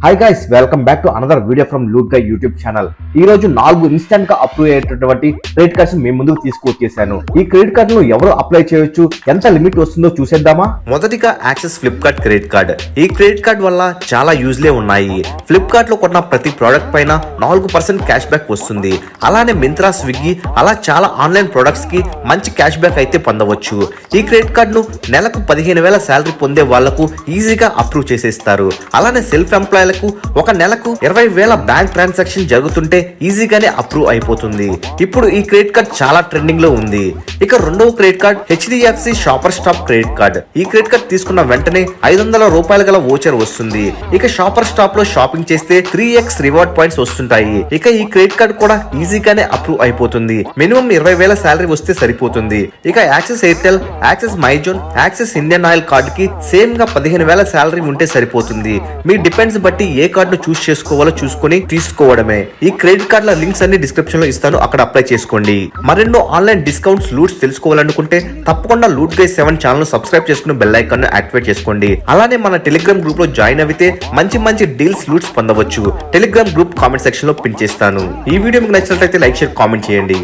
Hi guys, welcome back to another video from loot guy YouTube channel. ఈ రోజు 4 instant గా approve అయ్యేటటువంటి credit cards మీ ముందుకు తీసుకొచ్చేసాను. ఈ క్రెడిట్ కార్డ్ ను ఎవరు అప్లై చేయొచ్చు, ఎంత లిమిట్ వస్తుందో చూసేద్దామా. మొదటిగా యాక్సిస్ ఫ్లిప్కార్ట్ క్రెడిట్ కార్డ్. ఈ క్రెడిట్ కార్డ్ వల్ల చాలా యూజ్లే ఉన్నాయి. ఫ్లిప్కార్ట్ లో కొన్న ప్రతి ప్రోడక్ట్ పైన 4% క్యాష్ బ్యాక్ వస్తుంది. అలానే మింత్రా, స్విగ్గీ అలా చాలా ఆన్లైన్ ప్రొడక్ట్స్ కి మంచి క్యాష్ బ్యాక్ అయితే పొందవచ్చు. ఈ క్రెడిట్ కార్డ్ ను నెలకు 15,000 శాలరీ పొందే వాళ్లకు ఈజీగా అప్రూవ్ చేసేస్తారు. అలానే సెల్ఫ్ ఎంప్లాయ్ ఒక నెలకు 20,000 బ్యాంక్ ట్రాన్సాక్షన్ జరుగుతుంటే ఈజీగానే అప్రూవ్ అయిపోతుంది. ఇప్పుడు ఈ క్రెడిట్ కార్డ్ చాలా ట్రెండింగ్ లో ఉంది. ఇక రెండవ credit card HDFC shopper stop credit card. ఈ క్రెడిట్ కార్డ్ తీసుకున్న వెంటనే 500 రూపాయల గల వోచర్ వస్తుంది. ఇక షాపర్ స్టాప్ లో షాపింగ్ చేస్తే 3x రివార్డ్ పాయింట్స్ వస్తుంటాయి. ఇక ఈ క్రెడిట్ కార్డ్ కూడా ఈజీగానే అప్రూవ్ అయిపోతుంది. మినిమం 20,000 శాలరీ వస్తే సరిపోతుంది. ఇక axis Airtel, axis MyZone, axis Indian oil card కి సేమ్ గా 15,000 శాలరీ ఉంటే సరిపోతుంది. మీ డిపెండ్స్ బట్టి ఏ కార్డును చూస్ చేసుకోవాలో చూసుకుని తీసుకోవడమే. ఈ క్రెడిట్ కార్డుల లింక్స్ అన్ని డిస్క్రిప్షన్ లో ఇస్తాను, అక్కడ అప్లై చేసుకోండి. మరెన్నో ఆన్లైన్ డిస్కౌంట్స్, లూట్స్ తెలుసుకోవాలనుకుంటే తప్పకుండా లూట్ గై 7 ఛానల్ సబ్స్క్రైబ్ చేసుకుని బెల్ ఐకాన్ ను యాక్టివేట్ చేసుకోండి. అలానే మన టెలిగ్రామ్ గ్రూప్ లో జాయిన్ అయితే మంచి డీల్స్, లూట్స్ పొందవచ్చు. టెలిగ్రామ్ గ్రూప్ కామెంట్ సెక్షన్ లో పిన్ చేస్తాను. ఈ వీడియో మీకు నచ్చినట్లయితే లైక్, షేర్, కామెంట్ చేయండి.